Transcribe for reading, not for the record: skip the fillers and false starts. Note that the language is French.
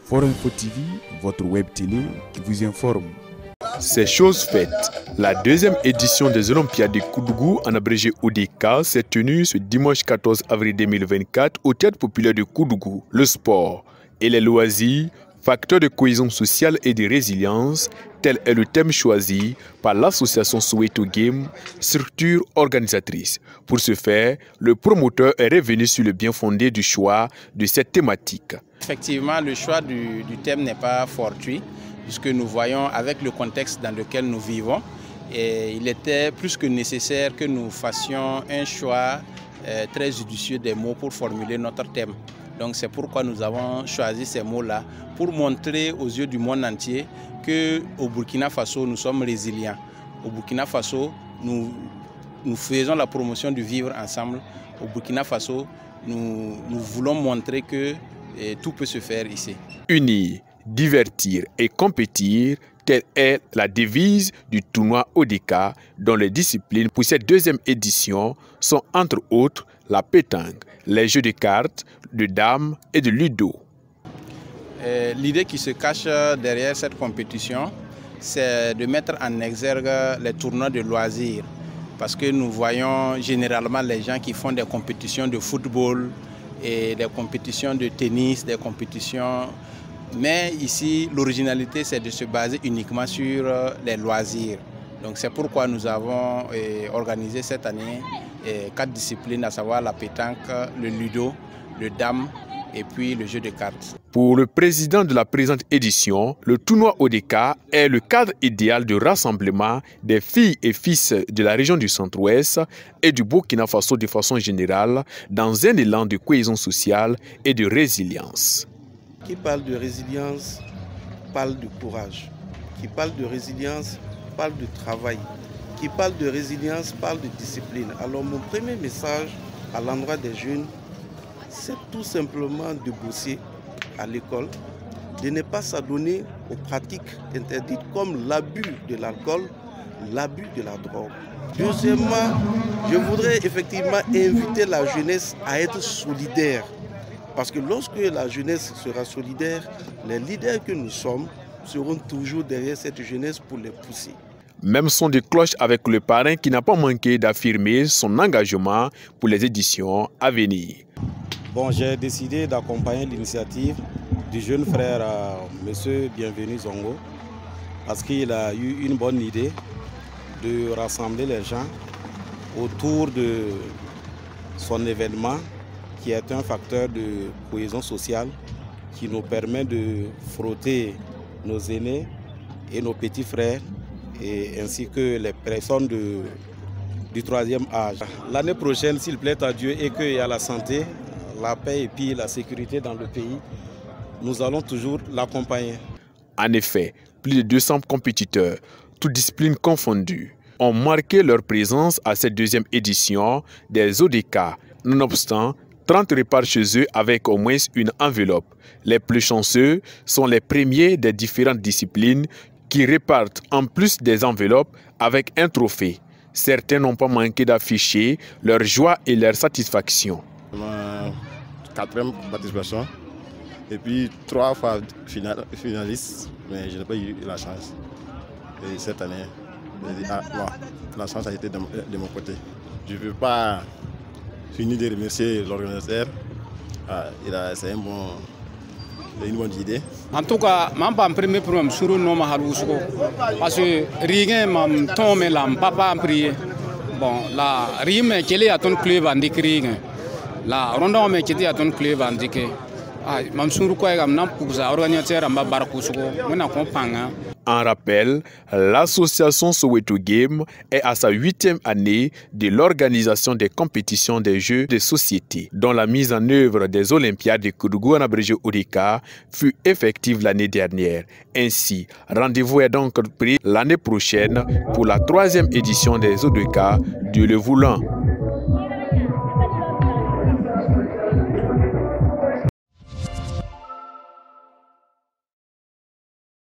Forinfo TV, votre web télé qui vous informe. C'est chose faite. La deuxième édition des Olympiades de Koudougou, en abrégé ODK, s'est tenue ce dimanche 14 avril 2024 au théâtre populaire de Koudougou. Le sport et les loisirs, facteurs de cohésion sociale et de résilience, tel est le thème choisi par l'association Soweto Game, structure organisatrice. Pour ce faire, le promoteur est revenu sur le bien fondé du choix de cette thématique. Effectivement, le choix du thème n'est pas fortuit, puisque nous voyons avec le contexte dans lequel nous vivons, et il était plus que nécessaire que nous fassions un choix très judicieux des mots pour formuler notre thème. Donc c'est pourquoi nous avons choisi ces mots-là, pour montrer aux yeux du monde entier qu'au Burkina Faso, nous sommes résilients. Au Burkina Faso, nous faisons la promotion du vivre ensemble. Au Burkina Faso, nous voulons montrer que tout peut se faire ici. Unir, divertir et compétir, telle est la devise du tournoi ODK, dont les disciplines pour cette deuxième édition sont entre autres la pétanque, les jeux de cartes, de dames et de ludo. L'idée qui se cache derrière cette compétition, c'est de mettre en exergue les tournois de loisirs. Parce que nous voyons généralement les gens qui font des compétitions de football et des compétitions de tennis, des compétitions. Mais ici, l'originalité, c'est de se baser uniquement sur les loisirs. Donc c'est pourquoi nous avons organisé cette année 4 disciplines, à savoir la pétanque, le ludo, le dame et puis le jeu de cartes. Pour le président de la présente édition, le tournoi ODK est le cadre idéal de rassemblement des filles et fils de la région du Centre-Ouest et du Burkina Faso de façon générale dans un élan de cohésion sociale et de résilience. Qui parle de résilience parle de courage. Qui parle de résilience parle de travail. Qui parle de résilience parle de discipline. Alors mon premier message à l'endroit des jeunes, c'est tout simplement de bosser à l'école, de ne pas s'adonner aux pratiques interdites comme l'abus de l'alcool, l'abus de la drogue. Deuxièmement, je voudrais effectivement inviter la jeunesse à être solidaire. Parce que lorsque la jeunesse sera solidaire, les leaders que nous sommes seront toujours derrière cette jeunesse pour les pousser. Même son de cloche avec le parrain qui n'a pas manqué d'affirmer son engagement pour les éditions à venir. Bon, j'ai décidé d'accompagner l'initiative du jeune frère M. Bienvenu Zongo parce qu'il a eu une bonne idée de rassembler les gens autour de son événement qui est un facteur de cohésion sociale qui nous permet de frotter nos aînés et nos petits frères et ainsi que les personnes du troisième âge. L'année prochaine, s'il plaît à Dieu et qu'il y a la santé, la paix et puis la sécurité dans le pays, nous allons toujours l'accompagner. En effet, plus de 200 compétiteurs, toutes disciplines confondues, ont marqué leur présence à cette deuxième édition des ODK. Nonobstant, 30 repartent chez eux avec au moins une enveloppe. Les plus chanceux sont les premiers des différentes disciplines qui repartent en plus des enveloppes avec un trophée. Certains n'ont pas manqué d'afficher leur joie et leur satisfaction. Ma 4e participation et puis 3 fois finaliste, mais je n'ai pas eu la chance. Et cette année, la chance a été de mon côté. Je ne veux pas finir de remercier l'organisateur. C'est une bonne idée. En tout cas, je suis premier problème sur le nom parce que rien ne tombe là, papa prié. Bon, la rime qui est à ton club en décrit. La ronde me qui est à ton club en décrit. Mam suru quoi comme n'am pour ça organisateur amba barkusuko mena kompanga. En rappel, l'association Soweto Game est à sa 8e année de l'organisation des compétitions des jeux de société, dont la mise en œuvre des Olympiades de Koudougou en abrégé ODK fut effective l'année dernière. Ainsi, rendez-vous est donc pris l'année prochaine pour la 3e édition des ODK, Dieu le voulant.